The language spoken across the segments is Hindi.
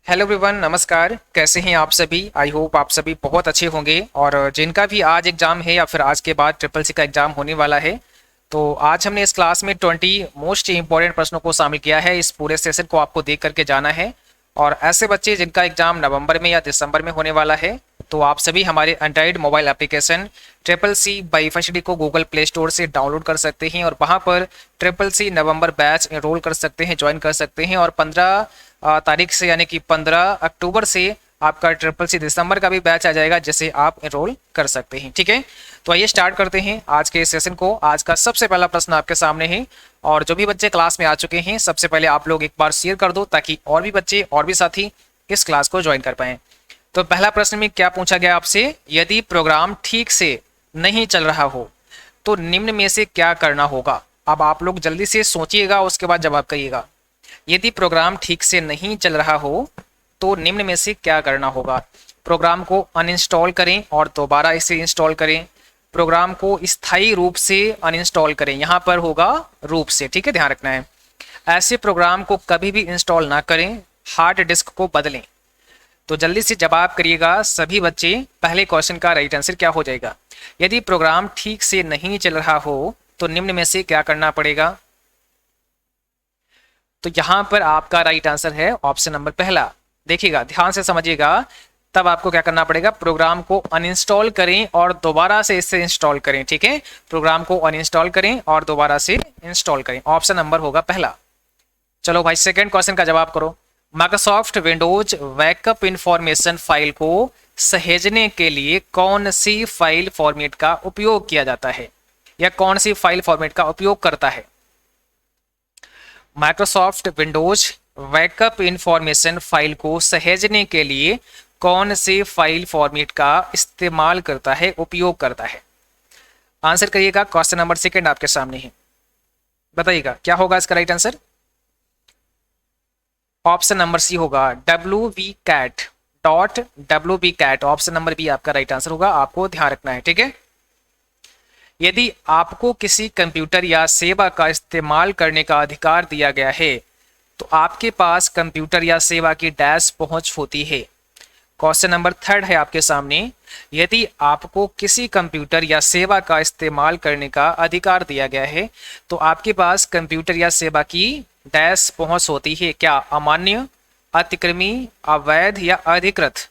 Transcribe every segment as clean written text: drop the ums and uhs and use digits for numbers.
हेलो एवरीवन, नमस्कार। कैसे हैं आप सभी? आई होप आप सभी बहुत अच्छे होंगे। और जिनका भी आज एग्ज़ाम है या फिर आज के बाद ट्रिपल सी का एग्ज़ाम होने वाला है, तो आज हमने इस क्लास में 20 मोस्ट इंपॉर्टेंट प्रश्नों को शामिल किया है। इस पूरे सेशन को आपको देख करके जाना है। और ऐसे बच्चे जिनका एग्ज़ाम नवंबर में या दिसंबर में होने वाला है, तो आप सभी हमारे Android mobile application triple C by first को गूगल प्ले स्टोर से डाउनलोड कर सकते हैं और वहाँ पर triple C November batch enrol कर सकते हैं, ज्वाइन कर सकते हैं। और 15 तारीख से यानी कि 15 अक्टूबर से आपका ट्रिपल सी दिसंबर का भी बैच आ जाएगा, जिसे आप एनरोल कर सकते हैं। ठीक है, तो आइए स्टार्ट करते हैं आज के सेशन को। आज का सबसे पहला प्रश्न आपके सामने है, और जो भी बच्चे क्लास में आ चुके हैं, सबसे पहले आप लोग एक बार शेयर कर दो ताकि और भी बच्चे और भी साथी इस क्लास को ज्वाइन कर पाएं। तो पहला प्रश्न में क्या पूछा गया आपसे? यदि प्रोग्राम ठीक से नहीं चल रहा हो तो निम्न में से क्या करना होगा? अब आप लोग जल्दी से सोचिएगा, उसके बाद जवाब करिएगा। यदि प्रोग्राम ठीक से नहीं चल रहा हो तो निम्न में से क्या करना होगा? प्रोग्राम को अनइंस्टॉल करें और दोबारा इसे इंस्टॉल करें। प्रोग्राम को स्थायी रूप से अनइंस्टॉल करें, यहाँ पर होगा रूप से, ठीक है, ध्यान रखना है। ऐसे प्रोग्राम को कभी भी इंस्टॉल ना करें, हार्ड डिस्क को बदलें। तो जल्दी से जवाब करिएगा सभी बच्चे। पहले क्वेश्चन का राइट आंसर क्या हो जाएगा? यदि प्रोग्राम ठीक से नहीं चल रहा हो तो निम्न में से क्या करना पड़ेगा? तो यहां पर आपका राइट आंसर है ऑप्शन नंबर पहला। देखिएगा, ध्यान से समझिएगा। तब आपको क्या करना पड़ेगा? प्रोग्राम को अनइंस्टॉल करें और दोबारा से इसे इंस्टॉल करें। ठीक है, प्रोग्राम को अनइंस्टॉल करें और दोबारा से इंस्टॉल करें। ऑप्शन नंबर होगा पहला। चलो भाई, सेकंड क्वेश्चन का जवाब करो। Microsoft Windows backup information file को सहेजने के लिए कौन सी फाइल फॉर्मेट का उपयोग किया जाता है, या कौन सी फाइल फॉर्मेट का उपयोग करता है? Microsoft Windows backup information file को सहेजने के लिए कौन से फाइल फॉर्मेट का इस्तेमाल करता है, उपयोग करता है? आंसर करिएगा। क्वेश्चन नंबर सेकंड आपके सामने है, बताइएगा क्या होगा इसका right answer. Option number C होगा wcat.wcat। ऑप्शन नंबर बी आपका राइट आंसर होगा, आपको ध्यान रखना है। ठीक है, यदि आपको किसी कंप्यूटर या सेवा का इस्तेमाल करने का अधिकार दिया गया है तो आपके पास कंप्यूटर या सेवा की डैश पहुंच होती है। क्वेश्चन नंबर थर्ड है आपके सामने। यदि आपको किसी कंप्यूटर या सेवा का इस्तेमाल करने का अधिकार दिया गया है तो आपके पास कंप्यूटर या सेवा की डैश पहुंच होती है। क्या? अमान्य, अतिक्रमी, अवैध या अधिकृत?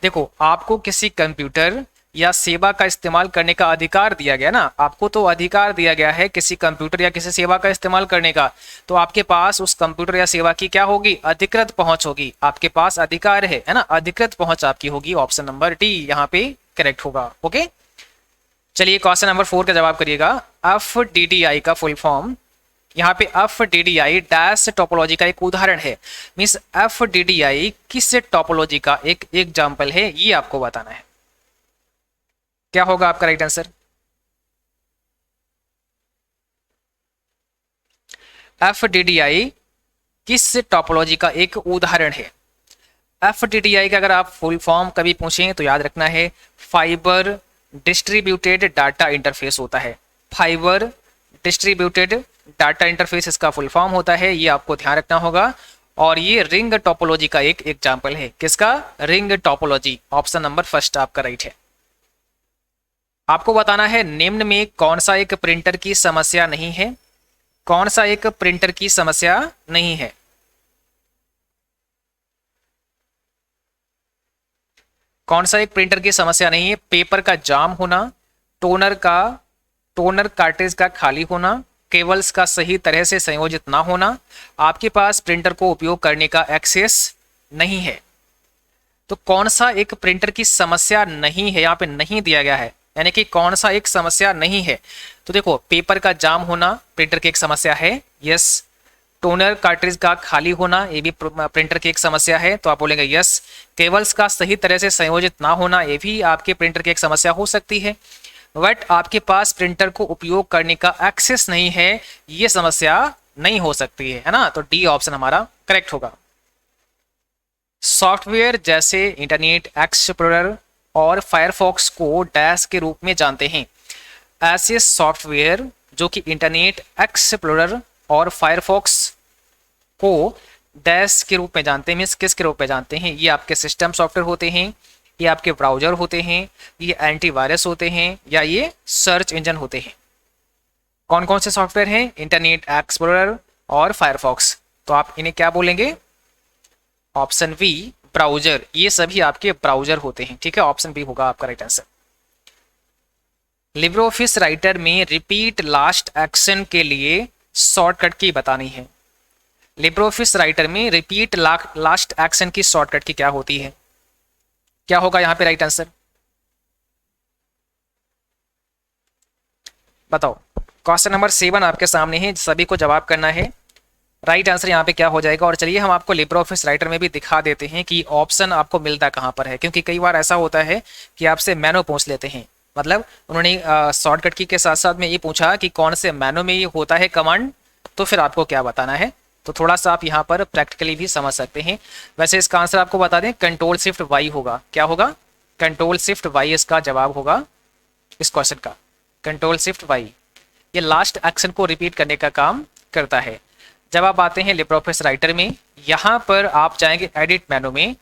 देखो, आपको किसी कंप्यूटर या सेवा का इस्तेमाल करने का अधिकार दिया गया ना, आपको तो अधिकार दिया गया है किसी कंप्यूटर या किसी सेवा का इस्तेमाल करने का, तो आपके पास उस कंप्यूटर या सेवा की क्या होगी? अधिकृत पहुंच होगी। आपके पास अधिकार है ना, अधिकृत पहुंच आपकी होगी। ऑप्शन नंबर डी यहाँ पे करेक्ट होगा। ओके, चलिए क्वेश्चन नंबर 4 का जवाब करिएगा। FDDI का फुल फॉर्म, यहाँ पे FDDI डैश टोपोलॉजी का एक उदाहरण है। मीन्स FDDI किस टोपोलॉजी का एक एग्जाम्पल है, ये आपको बताना है। क्या होगा आपका राइट आंसर? FDDI किस टोपोलॉजी का एक उदाहरण है? FDDI का अगर आप फुल फॉर्म कभी पूछें तो याद रखना है फाइबर डिस्ट्रीब्यूटेड डाटा इंटरफेस होता है। फाइबर डिस्ट्रीब्यूटेड डाटा इंटरफेस इसका फुल फॉर्म होता है, ये आपको ध्यान रखना होगा। और ये रिंग टोपोलॉजी का एक एग्जाम्पल है। किसका? Ring topology. Option number first आपका राइट है। आपको बताना है निम्न में कौन सा एक प्रिंटर की समस्या नहीं है। कौन सा एक प्रिंटर की समस्या नहीं है? कौन सा एक प्रिंटर की समस्या नहीं है? पेपर का जाम होना, टोनर कार्ट्रिज का खाली होना, केबल्स का सही तरह से संयोजित ना होना, आपके पास प्रिंटर को उपयोग करने का एक्सेस नहीं है। तो कौन सा एक प्रिंटर की समस्या नहीं है, यहाँ पे नहीं दिया गया है, यानी कि कौन सा एक समस्या नहीं है। तो देखो, पेपर का जाम होना प्रिंटर की एक समस्या है, यस। टोनर कार्ट्रिज का खाली होना ये भी प्रिंटर की एक समस्या है, तो आप बोलेंगे यस। केबल्स का सही तरह से संयोजित ना होना ये भी आपके प्रिंटर की एक समस्या हो सकती है। बट आपके पास प्रिंटर को उपयोग करने का एक्सेस नहीं है, ये समस्या नहीं हो सकती है ना। तो डी ऑप्शन हमारा करेक्ट होगा। सॉफ्टवेयर जैसे इंटरनेट एक्सप्लोरर और फायरफॉक्स को डैश के रूप में जानते हैं। ऐसे सॉफ्टवेयर जो कि इंटरनेट एक्सप्लोरर और फायरफॉक्स को डैश के रूप में जानते हैं, मीन्स किस के रूप में जानते हैं? ये आपके सिस्टम सॉफ्टवेयर होते हैं, ये आपके ब्राउजर होते हैं, ये एंटीवायरस होते हैं, या ये सर्च इंजन होते हैं? कौन कौन से सॉफ्टवेयर हैं? इंटरनेट एक्सप्लोरर और फायरफॉक्स। तो आप इन्हें क्या बोलेंगे? Option B browser. ये सभी आपके ब्राउजर होते हैं, ठीक है, ऑप्शन बी होगा आपका right answer. Libre office writer में रिपीट लास्ट एक्शन के लिए शॉर्टकट की बतानी है। लिब्रे ऑफिस राइटर में रिपीट लास्ट एक्शन की शॉर्टकट की क्या होती है? क्या होगा यहाँ पे राइट आंसर? बताओ। क्वेश्चन नंबर 7 आपके सामने है, सभी को जवाब करना है। राइट आंसर यहाँ पे क्या हो जाएगा? और चलिए हम आपको लिब्रे ऑफिस राइटर में भी दिखा देते हैं कि ऑप्शन आपको मिलता कहाँ पर है, क्योंकि कई बार ऐसा होता है कि आपसे मेनू पूछ लेते हैं। मतलब उन्होंने शॉर्टकट की के साथ साथ में ये पूछा कि कौन से मेनू में ये होता है कमांड, तो फिर आपको क्या बताना है। तो थोड़ा सा आप यहाँ पर प्रैक्टिकली भी समझ सकते हैं। वैसे इसका आंसर आपको बता दें, कंट्रोल शिफ्ट वाई होगा। क्या होगा? कंट्रोल शिफ्ट वाई इसका जवाब होगा इस क्वेश्चन का। कंट्रोल शिफ्ट वाई ये लास्ट एक्शन को रिपीट करने का काम करता है। जब आप आते हैं लिब्रे ऑफिस राइटर में, यहाँ पर आप जाएंगे एडिट मेनू में,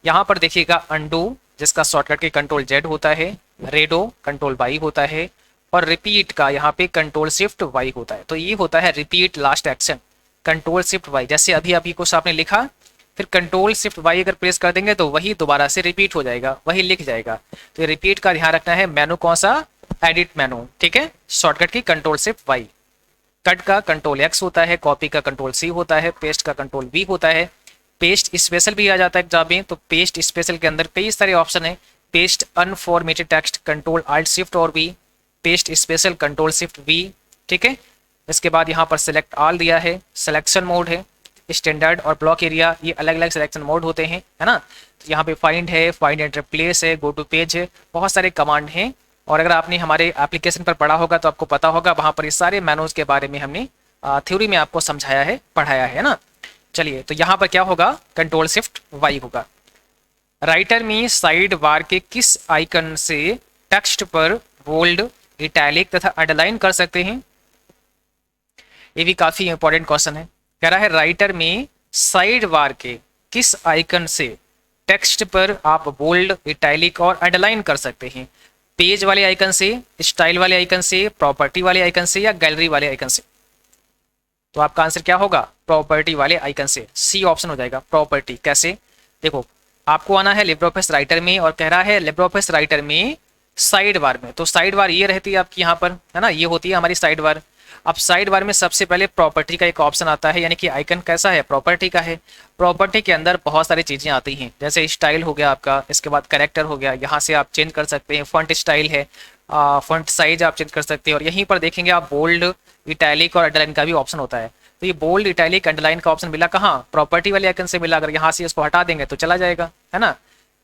यहाँ पर देखिएगा अंडू जिसका शॉर्टकट के कंट्रोल जेड होता है, रेडो कंट्रोल वाई होता है, और रिपीट का यहाँ पे कंट्रोल शिफ्ट वाई होता है। तो ये होता है repeat last action, control shift by. जैसे अभी अभी कुछ आपने लिखा, फिर कंट्रोल शिफ्ट वाई अगर प्रेस कर देंगे तो वही दोबारा से रिपीट हो जाएगा, वही लिख जाएगा। तो रिपीट का ध्यान रखना है। मेनू कौन सा? एडिट मेनू, ठीक है। शॉर्टकट की कंट्रोल शिफ्ट वाई। कट का कंट्रोल एक्स होता है, कॉपी का कंट्रोल सी होता है, पेस्ट का कंट्रोल वी होता है, पेस्ट स्पेशल भी आ जाता है एग्जाम में। तो पेस्ट स्पेशल के अंदर कई सारे ऑप्शन है। Paste unformatted text control alt shift और V, paste special control shift V, ठीक है। इसके बाद यहाँ पर सिलेक्ट ऑल दिया है, सिलेक्शन मोड है, स्टैंडर्ड और ब्लॉक एरिया, ये अलग अलग सिलेक्शन मोड होते हैं, है ना। तो यहाँ पे फाइंड है, फाइंड एंड रिप्लेस है, गो टू पेज है, बहुत सारे कमांड हैं। और अगर आपने हमारे एप्लीकेशन पर पढ़ा होगा तो आपको पता होगा, वहाँ पर ये सारे मेनूज के बारे में हमने थ्योरी में आपको समझाया है, पढ़ाया है ना। चलिए, तो यहाँ पर क्या होगा? कंट्रोल शिफ्ट वाई होगा। राइटर में साइड बार के किस आइकन से टेक्स्ट पर बोल्ड, इटैलिक तथा अंडरलाइन कर सकते हैं? ये भी काफी इंपॉर्टेंट क्वेश्चन है। कह रहा है राइटर में साइड बार के किस आइकन से टेक्स्ट पर आप बोल्ड, इटैलिक और अंडरलाइन कर सकते हैं? पेज वाले आइकन से, स्टाइल वाले आइकन से, प्रॉपर्टी वाले आइकन से, या गैलरी वाले आइकन से? तो आपका आंसर क्या होगा? प्रॉपर्टी वाले आइकन से, सी ऑप्शन हो जाएगा। प्रॉपर्टी कैसे? देखो, आपको आना है लिब्रे ऑफिस राइटर में और कह रहा है लिब्रे ऑफिस राइटर में साइड बार में, तो साइड बार ये रहती है आपकी यहाँ पर, है ना, ये होती है हमारी साइड बार। अब साइड बार में सबसे पहले प्रॉपर्टी का एक ऑप्शन आता है, यानी कि आइकन कैसा है? प्रॉपर्टी का है। प्रॉपर्टी के अंदर बहुत सारी चीज़ें आती हैं, जैसे स्टाइल हो गया आपका, इसके बाद कैरेक्टर हो गया, यहाँ से आप चेंज कर सकते हैं, फॉन्ट स्टाइल है, फॉन्ट साइज आप चेंज कर सकते हैं। और यहीं पर देखेंगे आप बोल्ड, इटैलिक और अंडरलाइन का भी ऑप्शन होता है। तो ये बोल्ड, इटैलिक, अंडरलाइन का ऑप्शन मिला कहाँ? प्रॉपर्टी वाले आइकन से मिला। अगर यहाँ से इसको हटा देंगे तो चला जाएगा, है ना।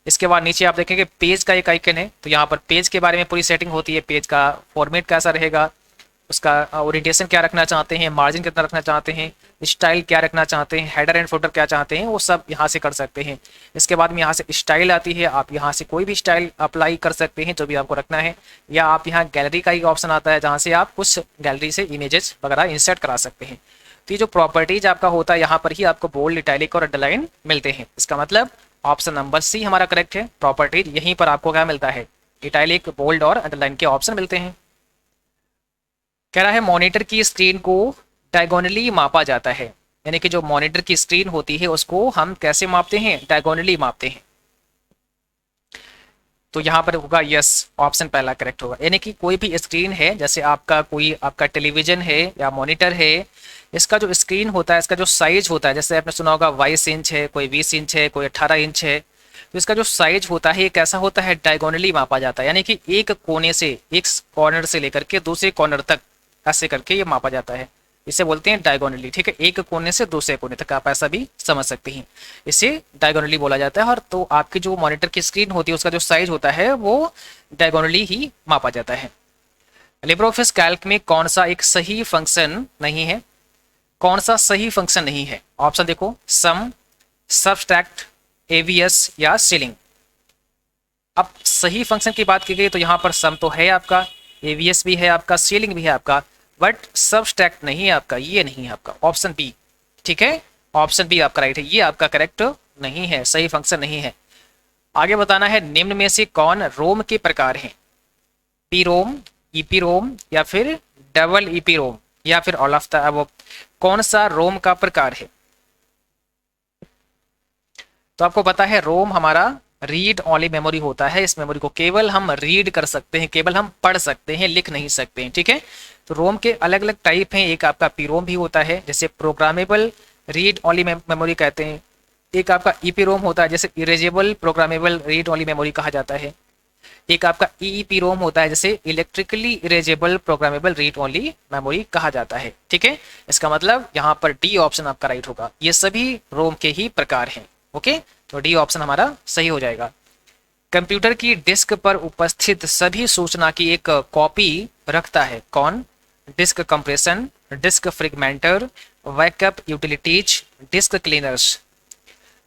इसके बाद नीचे आप देखेंगे पेज का एक आइकन है, तो यहाँ पर पेज के बारे में पूरी सेटिंग होती है। पेज का फॉर्मेट कैसा रहेगा, उसका ओरिएंटेशन क्या रखना चाहते हैं, मार्जिन कितना रखना चाहते हैं, स्टाइल क्या रखना चाहते हैं, हेडर एंड फुटर क्या चाहते हैं, वो सब यहाँ से कर सकते हैं। इसके बाद में यहाँ से स्टाइल आती है, आप यहाँ से कोई भी स्टाइल अप्लाई कर सकते हैं जो भी आपको रखना है। या आप यहाँ गैलरी का एक ऑप्शन आता है, जहाँ से आप कुछ गैलरी से इमेजेस वगैरह इंसर्ट करा सकते हैं। तो ये जो प्रॉपर्टीज आपका होता है, यहाँ पर ही आपको बोल्ड, इटैलिक और अंडरलाइन मिलते हैं। इसका मतलब ऑप्शन नंबर सी हमारा करेक्ट है। प्रॉपर्टीज यहीं पर आपको क्या मिलता है? इटैलिक, बोल्ड और अंडरलाइन के ऑप्शन मिलते हैं। कह रहा है मॉनिटर की स्क्रीन को डायगोनली मापा जाता है, यानी कि जो मॉनिटर की स्क्रीन होती है उसको हम कैसे मापते हैं? डायगोनली मापते हैं। तो यहाँ पर होगा यस, ऑप्शन पहला करेक्ट होगा। यानी कि कोई भी स्क्रीन है, जैसे आपका टेलीविजन है या मॉनिटर है, इसका जो स्क्रीन होता है, इसका जो साइज होता है, जैसे आपने सुना होगा 22 इंच है, कोई 20 इंच है, कोई 18 इंच है, तो इसका जो साइज होता है ये कैसा होता है? डायगोनली मापा जाता है। यानी कि एक कोने से, एक कॉर्नर से लेकर के दूसरे कॉर्नर तक ऐसे करके ये मापा जाता है। इसे बोलते हैं डायगोनली, ठीक है। एक कोने से दूसरे कोने तक आप ऐसा भी समझ सकते हैं, इसे डायगोनली बोला जाता है। और तो आपकी जो मॉनिटर की स्क्रीन होती है उसका जो साइज होता है वो डायगोनली ही मापा जाता है। लिब्रे ऑफिस कैल्क में कौन सा एक सही फंक्शन नहीं है? कौन सा सही फंक्शन नहीं है? ऑप्शन देखो, सम, सबट्रैक्ट, एवीएस या सीलिंग। अब सही फंक्शन की बात की गई तो यहाँ पर सम तो है आपका, एवीएस भी है आपका, सीलिंग भी है आपका, बट सबट्रैक्ट नहीं है आपका, ये नहीं है आपका, ऑप्शन बी, ठीक है। ऑप्शन बी आपका राइट है, ये आपका करेक्ट नहीं है, सही फंक्शन नहीं है। आगे बताना है निम्न में से कौन रोम के प्रकार हैं? पी रोम, ईपी रोम या फिर डबल ईपी रोम या फिर ऑल ऑफ द अबव, कौन सा रोम का प्रकार है? तो आपको पता है रोम हमारा रीड ओनली मेमोरी होता है, इस मेमोरी को केवल हम रीड कर सकते हैं, केवल हम पढ़ सकते हैं, लिख नहीं सकते हैं, ठीक है। तो रोम के अलग अलग टाइप हैं, एक आपका पी रोम भी होता है जैसे प्रोग्रामेबल रीड ओनली मेमोरी कहते हैं, एक आपका ईपी रोम होता है जैसे erasable programmable read only memory कहा जाता है, एक आपका ईईपी रोम होता है जैसे electrically erasable programmable read only memory कहा जाता है, ठीक है। इसका मतलब यहाँ पर डी ऑप्शन आपका राइट होगा, ये सभी रोम के ही प्रकार हैं, ओके। तो डी ऑप्शन हमारा सही हो जाएगा। कंप्यूटर की डिस्क पर उपस्थित सभी सूचना की एक कॉपी रखता है कौन? Disk compression, disk fragmenter, backup utilities, disk cleaners.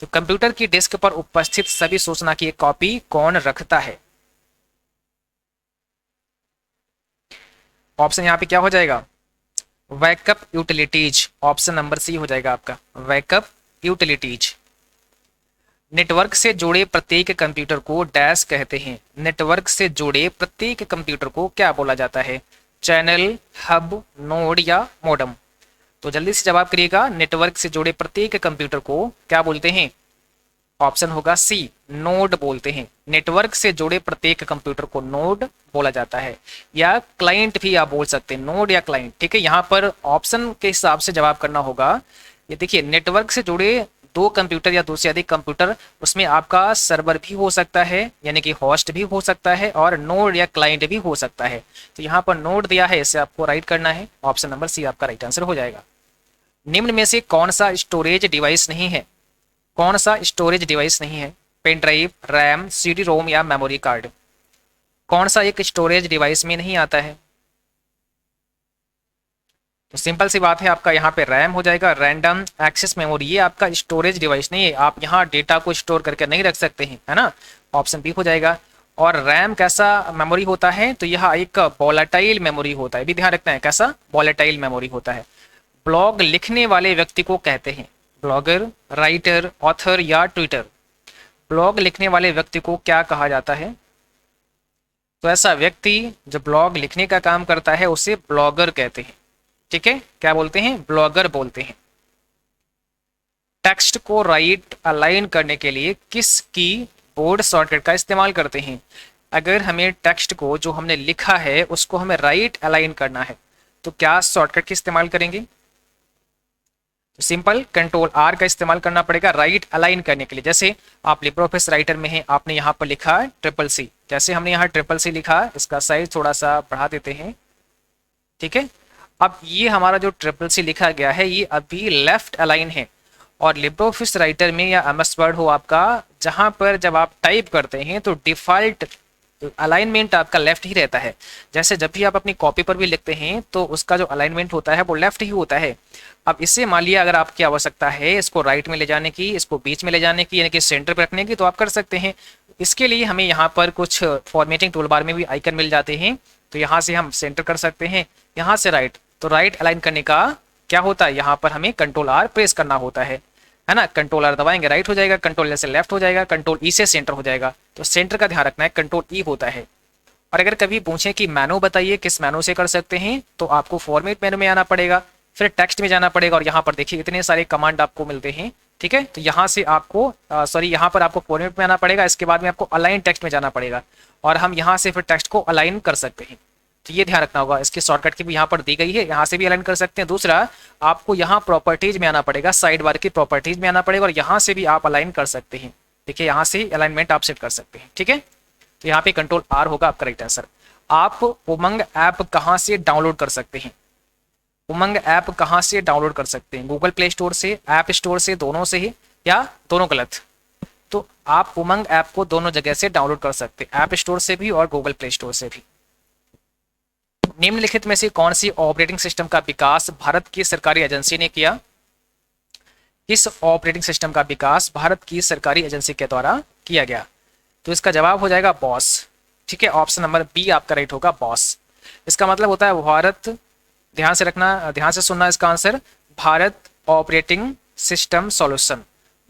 तो कंप्यूटर की डिस्क पर उपस्थित सभी सूचना की एक कॉपी कौन रखता है? ऑप्शन यहाँ पे क्या हो जाएगा? Backup utilities, option number C हो जाएगा आपका, बैकअप यूटिलिटीज। नेटवर्क से जुड़े प्रत्येक कंप्यूटर को डैश कहते हैं, नेटवर्क से जुड़े प्रत्येक कंप्यूटर को क्या बोला जाता है? चैनल, हब, नोड या मॉडेम। तो जल्दी से जवाब करिएगा, नेटवर्क से जुड़े प्रत्येक कंप्यूटर को क्या बोलते हैं? ऑप्शन होगा सी, नोड बोलते हैं। नेटवर्क से जुड़े प्रत्येक कंप्यूटर को नोड बोला जाता है, या क्लाइंट भी आप बोल सकते हैं, नोड या क्लाइंट, ठीक है। यहाँ पर ऑप्शन के हिसाब से जवाब करना होगा। ये देखिए, नेटवर्क से जुड़े दो कंप्यूटर या दो से अधिक कंप्यूटर, उसमें आपका सर्वर भी हो सकता है यानी कि होस्ट भी हो सकता है, और नोड या क्लाइंट भी हो सकता है। तो यहाँ पर नोड दिया है, इसे आपको राइट करना है, ऑप्शन नंबर सी आपका राइट आंसर हो जाएगा। निम्न में से कौन सा स्टोरेज डिवाइस नहीं है? कौन सा स्टोरेज डिवाइस नहीं है? Pen drive, RAM, CD ROM या मेमोरी कार्ड। कौन सा एक स्टोरेज डिवाइस में नहीं आता है? तो सिंपल सी बात है, आपका यहाँ पे रैम हो जाएगा, रैंडम एक्सेस मेमोरी, ये आपका स्टोरेज डिवाइस नहीं है, आप यहाँ डेटा को स्टोर करके नहीं रख सकते हैं, है ना। ऑप्शन बी हो जाएगा। और रैम कैसा मेमोरी होता है? तो यह एक वोलेटाइल मेमोरी होता है, भी ध्यान रखना है, कैसा? वोलेटाइल मेमोरी होता है। ब्लॉग लिखने वाले व्यक्ति को कहते हैं ब्लॉगर, राइटर, ऑथर या ट्विटर। ब्लॉग लिखने वाले व्यक्ति को क्या कहा जाता है? तो ऐसा व्यक्ति जो ब्लॉग लिखने का काम करता है उसे ब्लॉगर कहते हैं, ठीक है। क्या बोलते हैं? ब्लॉगर बोलते हैं। टेक्स्ट को राइट अलाइन करने के लिए किस की बोर्ड शॉर्टकट का इस्तेमाल करते हैं? अगर हमें टेक्स्ट को जो हमने लिखा है उसको हमें राइट अलाइन करना है तो क्या शॉर्टकट का इस्तेमाल करेंगे? तो सिंपल कंट्रोल आर का इस्तेमाल करना पड़ेगा राइट अलाइन करने के लिए। जैसे आप लिब्रे ऑफिस राइटर में हैं, आपने यहाँ पर लिखा है ट्रिपल सी, जैसे हमने यहाँ ट्रिपल सी लिखा, इसका साइज थोड़ा सा बढ़ा देते हैं, ठीक है। अब ये हमारा जो ट्रिपल सी लिखा गया है ये अभी लेफ्ट अलाइन है, और लिब्रे ऑफिस राइटर में या एमएस वर्ड हो आपका, जहां पर जब आप टाइप करते हैं तो डिफॉल्ट अलाइनमेंट आपका लेफ्ट ही रहता है। जैसे जब भी आप अपनी कॉपी पर भी लिखते हैं तो उसका जो अलाइनमेंट होता है वो लेफ्ट ही होता है। अब इससे मान लिया अगर आपकी आवश्यकता है इसको राइट में ले जाने की, इसको बीच में ले जाने की, यानी कि सेंटर पर रखने की, तो आप कर सकते हैं। इसके लिए हमें यहाँ पर कुछ फॉर्मेटिंग टूल बार में भी आइकन मिल जाते हैं, तो यहाँ से हम सेंटर कर सकते हैं, यहाँ से राइट। तो राइट अलाइन करने का क्या होता है, यहाँ पर हमें कंट्रोल आर प्रेस करना होता है ना। कंट्रोल आर दबाएंगे राइट हो जाएगा, कंट्रोल से लेफ्ट हो जाएगा, कंट्रोल ई से सेंटर हो जाएगा। तो सेंटर का ध्यान रखना है, कंट्रोल ई होता है। और अगर कभी पूछें कि मेनू बताइए किस मेनू से कर सकते हैं, तो आपको फॉर्मेट मेनू में आना पड़ेगा, फिर टेक्स्ट में जाना पड़ेगा, और यहाँ पर देखिए इतने सारे कमांड आपको मिलते हैं, ठीक है। तो यहाँ से आपको यहाँ पर आपको फॉर्मेट में आना पड़ेगा, इसके बाद में आपको अलाइन टेक्स्ट में जाना पड़ेगा, और हम यहाँ से फिर टेक्स्ट को अलाइन कर सकते हैं। तो ये ध्यान रखना होगा, इसकी शॉर्टकट की भी यहाँ पर दी गई है, यहाँ से भी अलाइन कर सकते हैं। दूसरा, आपको यहाँ प्रॉपर्टीज में आना पड़ेगा, साइड बार की प्रॉपर्टीज में आना पड़ेगा, और यहाँ से भी आप अलाइन कर सकते हैं, देखिए यहाँ से अलाइनमेंट आप सेट कर सकते हैं, ठीक है। तो यहाँ पे कंट्रोल आर होगा आपका राइट आंसर। आप उमंग ऐप कहाँ से डाउनलोड कर सकते हैं? उमंग ऐप कहाँ से डाउनलोड कर सकते हैं? गूगल प्ले स्टोर से, ऐप स्टोर से, दोनों से ही, या दोनों गलत? तो आप उमंग ऐप को दोनों जगह से डाउनलोड कर सकते हैं, ऐप स्टोर से भी और गूगल प्ले स्टोर से भी। निम्नलिखित में से कौन सी ऑपरेटिंग सिस्टम का विकास भारत की सरकारी एजेंसी ने किया? किस ऑपरेटिंग सिस्टम का विकास भारत की सरकारी एजेंसी के द्वारा किया गया? तो इसका जवाब हो जाएगा बॉस, ठीक है। ऑप्शन नंबर बी आपका राइट होगा, बॉस। इसका मतलब होता है भारत, ध्यान से रखना, ध्यान से सुनना इसका answer, Bharat operating system solution.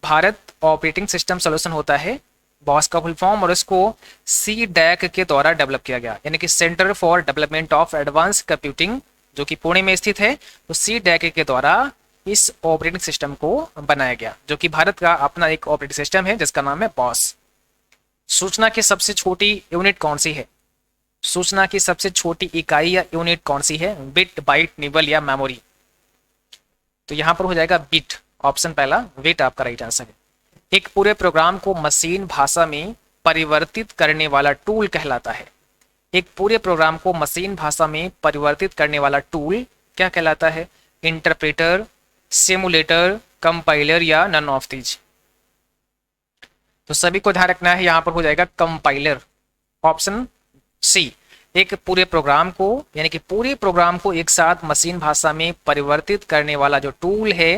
Bharat operating system solution होता है बॉस का फुल फॉर्म, और इसको सी डैक के द्वारा डेवलप किया गया, यानी कि centre for development of advance computing, जो कि पुणे में स्थित है। तो सी डैक के द्वारा इस ऑपरेटिंग सिस्टम को बनाया गया, जो कि भारत का अपना एक ऑपरेटिंग सिस्टम है जिसका नाम है बॉस। सूचना की सबसे छोटी यूनिट कौन सी है? सूचना की सबसे छोटी इकाई या यूनिट कौन सी है? बिट, बाइट, निबल या मेमोरी? तो यहां पर हो जाएगा बिट, ऑप्शन पहला बिट आपका राइट आंसर है। एक पूरे प्रोग्राम को मशीन भाषा में परिवर्तित करने वाला टूल कहलाता है। एक पूरे प्रोग्राम को मशीन भाषा में परिवर्तित करने वाला टूल क्या कहलाता है? इंटरप्रेटर, सिमुलेटर, कंपाइलर या नन ऑफ दीज? तो सभी को ध्यान रखना है, यहां पर हो जाएगा कंपाइलर, ऑप्शन सी। एक पूरे प्रोग्राम को, यानी कि पूरे प्रोग्राम को एक साथ मशीन भाषा में परिवर्तित करने वाला जो टूल है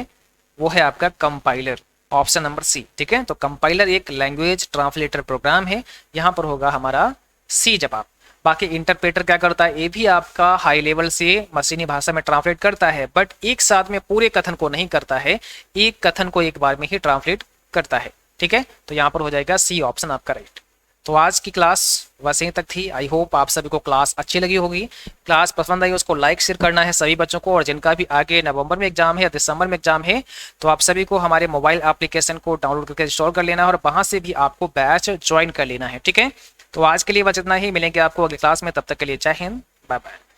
वो है आपका कंपाइलर, ऑप्शन नंबर सी। ठीक है, तो कंपाइलर एक लैंग्वेज ट्रांसलेटर प्रोग्राम है, यहां पर होगा हमारा सी जवाब। बाकी इंटरप्रेटर क्या करता है? ये भी आपका हाई लेवल से मशीनी भाषा में ट्रांसलेट करता है, बट एक साथ में पूरे कथन को नहीं करता है, एक कथन को एक बार में ही ट्रांसलेट करता है। ठीक है, तो यहाँ पर हो जाएगा सी ऑप्शन आपका राइट। तो आज की क्लास बस यहीं तक थी। आई होप आप सभी को क्लास अच्छी लगी होगी। क्लास पसंद आई उसको लाइक शेयर करना है सभी बच्चों को, और जिनका भी आगे नवंबर में एग्जाम है या दिसंबर में एग्जाम है तो आप सभी को हमारे मोबाइल एप्लीकेशन को डाउनलोड करके इंस्टॉल कर लेना है और वहां से भी आपको बैच ज्वाइन कर लेना है। ठीक है, तो आज के लिए बस इतना ही, मिलेंगे आपको अगली क्लास में, तब तक के लिए जय हिंद, बाय बाय।